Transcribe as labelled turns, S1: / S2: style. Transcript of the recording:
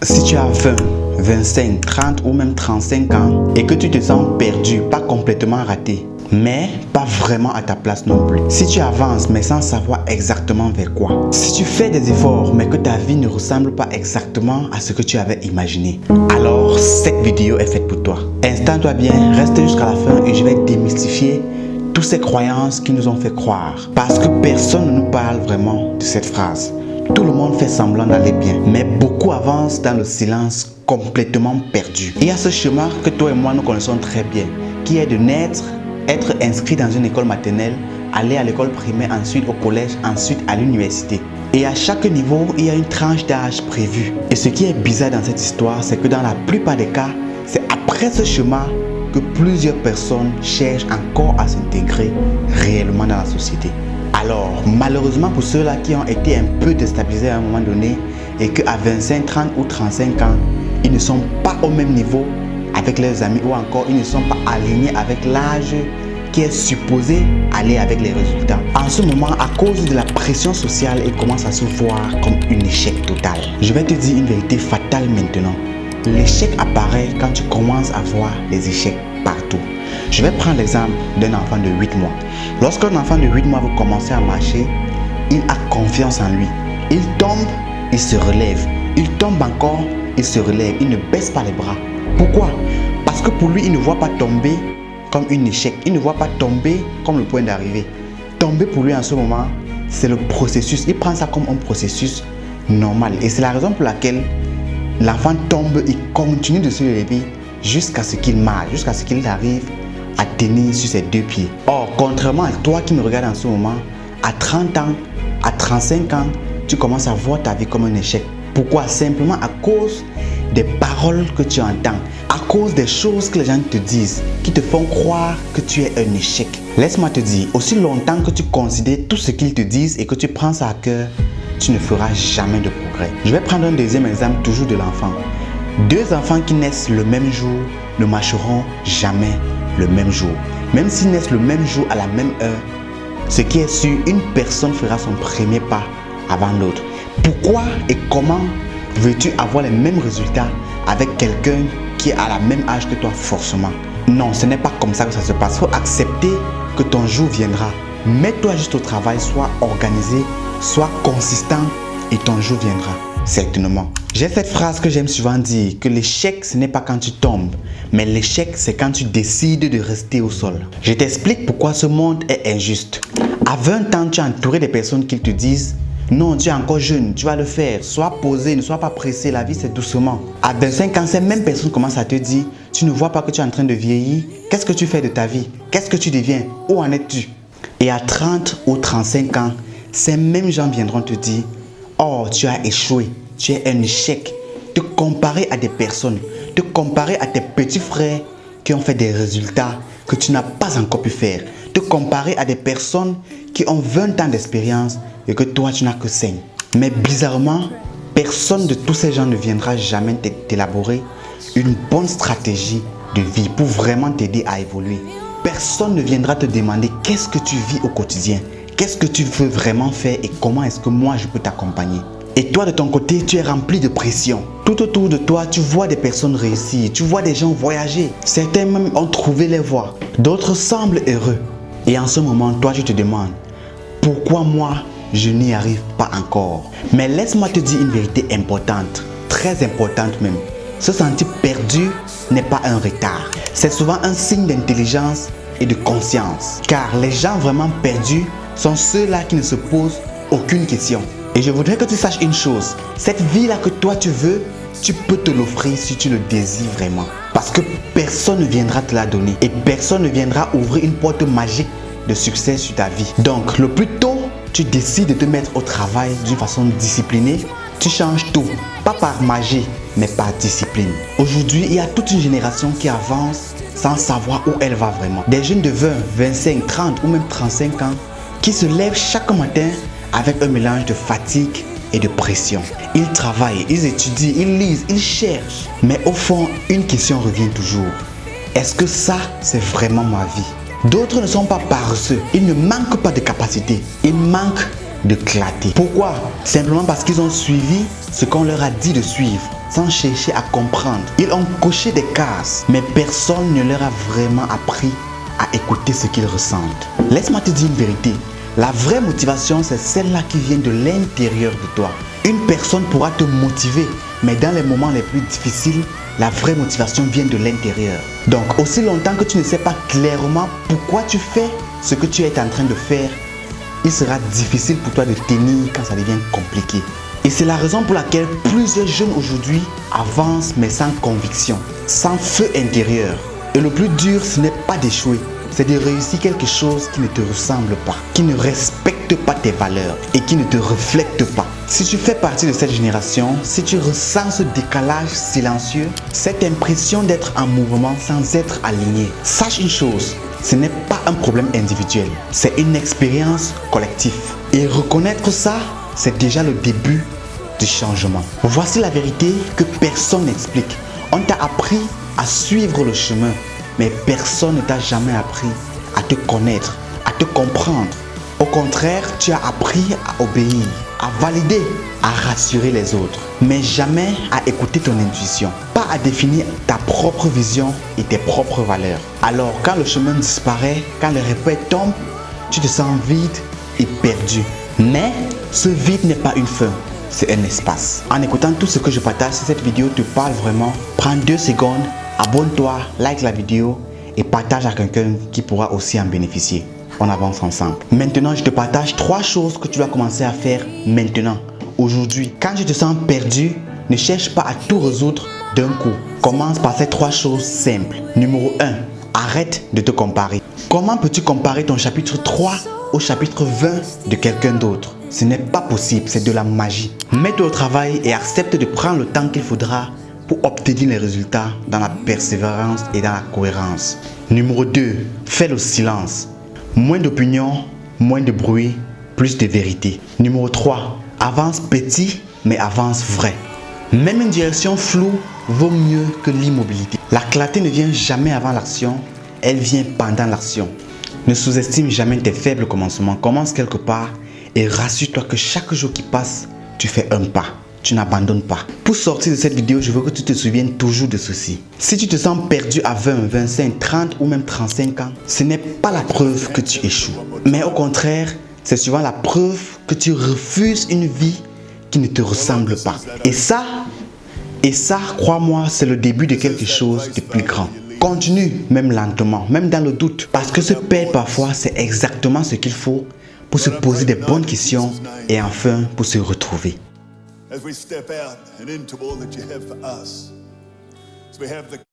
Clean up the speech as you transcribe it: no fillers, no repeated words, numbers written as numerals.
S1: Si tu as 20, 25, 30 ou même 35 ans et que tu te sens perdu, pas complètement raté, mais pas vraiment à ta place non plus. Si tu avances mais sans savoir exactement vers quoi. Si tu fais des efforts mais que ta vie ne ressemble pas exactement à ce que tu avais imaginé, alors cette vidéo est faite pour toi. Installe-toi bien, reste jusqu'à la fin et je vais démystifier toutes ces croyances qui nous ont fait croire. Parce que personne ne nous parle vraiment de cette phrase. Tout le monde fait semblant d'aller bien, mais beaucoup avancent dans le silence complètement perdu. Il y a ce chemin que toi et moi nous connaissons très bien, qui est de naître, être inscrit dans une école maternelle, aller à l'école primaire, ensuite au collège, ensuite à l'université. Et à chaque niveau, il y a une tranche d'âge prévue. Et ce qui est bizarre dans cette histoire, c'est que dans la plupart des cas, c'est après ce chemin que plusieurs personnes cherchent encore à s'intégrer réellement dans la société. Alors, malheureusement pour ceux-là qui ont été un peu déstabilisés à un moment donné et qu'à 25, 30 ou 35 ans, ils ne sont pas au même niveau avec leurs amis ou encore ils ne sont pas alignés avec l'âge qui est supposé aller avec les résultats. En ce moment, à cause de la pression sociale, ils commencent à se voir comme un échec total. Je vais te dire une vérité fatale maintenant. L'échec apparaît quand tu commences à voir les échecs partout. Je vais prendre l'exemple d'un enfant de 8 mois. Lorsqu'un enfant de 8 mois veut commencer à marcher, il a confiance en lui. Il tombe, il se relève. Il tombe encore, il se relève. Il ne baisse pas les bras. Pourquoi? Parce que pour lui, il ne voit pas tomber comme un échec. Il ne voit pas tomber comme le point d'arrivée. Tomber pour lui en ce moment, c'est le processus. Il prend ça comme un processus normal. Et c'est la raison pour laquelle l'enfant tombe, il continue de se lever jusqu'à ce qu'il marche, jusqu'à ce qu'il arrive à tenir sur ses deux pieds. Or, contrairement à toi qui me regardes en ce moment, à 30 ans, à 35 ans, tu commences à voir ta vie comme un échec. Pourquoi? Simplement à cause des paroles que tu entends, à cause des choses que les gens te disent, qui te font croire que tu es un échec. Laisse-moi te dire, aussi longtemps que tu considères tout ce qu'ils te disent et que tu prends ça à cœur, tu ne feras jamais de progrès. Je vais prendre un deuxième exemple, toujours de l'enfant. Deux enfants qui naissent le même jour ne marcheront jamais le même jour. Même s'ils naissent le même jour à la même heure, ce qui est sûr, une personne fera son premier pas avant l'autre. Pourquoi et comment veux-tu avoir les mêmes résultats avec quelqu'un qui est à la même âge que toi forcément? Non, ce n'est pas comme ça que ça se passe. Il faut accepter que ton jour viendra. Mets-toi juste au travail, sois organisé, sois consistant et ton jour viendra. Certainement. J'ai cette phrase que j'aime souvent dire, que l'échec ce n'est pas quand tu tombes, mais l'échec c'est quand tu décides de rester au sol. Je t'explique pourquoi ce monde est injuste. À 20 ans, tu es entouré des personnes qui te disent non, tu es encore jeune, tu vas le faire, sois posé, ne sois pas pressé, la vie c'est doucement. À 25 ans, ces mêmes personnes commencent à te dire tu ne vois pas que tu es en train de vieillir, qu'est-ce que tu fais de ta vie, qu'est-ce que tu deviens, où en es-tu? Et à 30 ou 35 ans, ces mêmes gens viendront te dire oh, tu as échoué, tu es un échec. Te comparer à des personnes, te comparer à tes petits frères qui ont fait des résultats que tu n'as pas encore pu faire. Te comparer à des personnes qui ont 20 ans d'expérience et que toi tu n'as que 5. Mais bizarrement, personne de tous ces gens ne viendra jamais t'élaborer une bonne stratégie de vie pour vraiment t'aider à évoluer. Personne ne viendra te demander qu'est-ce que tu vis au quotidien. Qu'est-ce que tu veux vraiment faire et comment est-ce que moi je peux t'accompagner? Et toi de ton côté, tu es rempli de pression. Tout autour de toi, tu vois des personnes réussir, tu vois des gens voyager. Certains même ont trouvé les voies, d'autres semblent heureux. Et en ce moment, toi tu te demandes, pourquoi moi je n'y arrive pas encore? Mais laisse-moi te dire une vérité importante, très importante même. Se sentir perdu n'est pas un retard. C'est souvent un signe d'intelligence et de conscience. Car les gens vraiment perdus sont ceux-là qui ne se posent aucune question. Et je voudrais que tu saches une chose, cette vie-là que toi tu veux, tu peux te l'offrir si tu le désires vraiment. Parce que personne ne viendra te la donner et personne ne viendra ouvrir une porte magique de succès sur ta vie. Donc le plus tôt tu décides de te mettre au travail d'une façon disciplinée, tu changes tout, pas par magie, mais par discipline. Aujourd'hui, il y a toute une génération qui avance sans savoir où elle va vraiment. Des jeunes de 20, 25, 30 ou même 35 ans qui se lèvent chaque matin avec un mélange de fatigue et de pression. Ils travaillent, ils étudient, ils lisent, ils cherchent. Mais au fond, une question revient toujours. Est-ce que ça, c'est vraiment ma vie? D'autres ne sont pas paresseux. Ils ne manquent pas de capacité. Ils manquent de clarté. Pourquoi? Simplement parce qu'ils ont suivi ce qu'on leur a dit de suivre, sans chercher à comprendre. Ils ont coché des cases, mais personne ne leur a vraiment appris à écouter ce qu'ils ressentent. Laisse-moi te dire une vérité. La vraie motivation, c'est celle-là qui vient de l'intérieur de toi. Une personne pourra te motiver, mais dans les moments les plus difficiles, la vraie motivation vient de l'intérieur. Donc, aussi longtemps que tu ne sais pas clairement pourquoi tu fais ce que tu es en train de faire, il sera difficile pour toi de tenir quand ça devient compliqué. Et c'est la raison pour laquelle plusieurs jeunes aujourd'hui avancent mais sans conviction, sans feu intérieur. Et le plus dur, ce n'est pas d'échouer, c'est de réussir quelque chose qui ne te ressemble pas, qui ne respecte pas tes valeurs et qui ne te reflète pas. Si tu fais partie de cette génération, si tu ressens ce décalage silencieux, cette impression d'être en mouvement sans être aligné, sache une chose, ce n'est pas un problème individuel, c'est une expérience collective. Et reconnaître ça, c'est déjà le début du changement. Voici la vérité que personne n'explique. On t'a appris à suivre le chemin, mais personne ne t'a jamais appris à te connaître, à te comprendre. Au contraire, tu as appris à obéir, à valider, à rassurer les autres, mais jamais à écouter ton intuition, pas à définir ta propre vision et tes propres valeurs. Alors, quand le chemin disparaît, quand les repères tombent, tu te sens vide et perdu. Mais ce vide n'est pas une fin, c'est un espace. En écoutant tout ce que je partage, si cette vidéo te parle vraiment, prends 2 secondes, abonne-toi, like la vidéo et partage à quelqu'un qui pourra aussi en bénéficier. On avance ensemble. Maintenant, je te partage 3 choses que tu dois commencer à faire maintenant, aujourd'hui. Quand tu te sens perdu, ne cherche pas à tout résoudre d'un coup. Commence par ces 3 choses simples. Numéro 1, arrête de te comparer. Comment peux-tu comparer ton chapitre 3 au chapitre 20 de quelqu'un d'autre? Ce n'est pas possible, c'est de la magie. Mets-toi au travail et accepte de prendre le temps qu'il faudra pour obtenir les résultats dans la persévérance et dans la cohérence. Numéro 2, fais le silence. Moins d'opinions, moins de bruit, plus de vérité. Numéro 3, avance petit mais avance vrai. Même une direction floue vaut mieux que l'immobilité. La clarté ne vient jamais avant l'action, elle vient pendant l'action. Ne sous-estime jamais tes faibles commencements. Commence quelque part et rassure-toi que chaque jour qui passe, tu fais un pas. Tu n'abandonnes pas. Pour sortir de cette vidéo, je veux que tu te souviennes toujours de ceci. Si tu te sens perdu à 20, 25, 30 ou même 35 ans, ce n'est pas la preuve que tu échoues. Mais au contraire, c'est souvent la preuve que tu refuses une vie qui ne te ressemble pas. Et ça, crois-moi, c'est le début de quelque chose de plus grand. Continue, même lentement, même dans le doute. Parce que se perdre parfois, c'est exactement ce qu'il faut pour se poser des bonnes questions et enfin pour se retrouver. As we step out and into all that you have for us, as we have the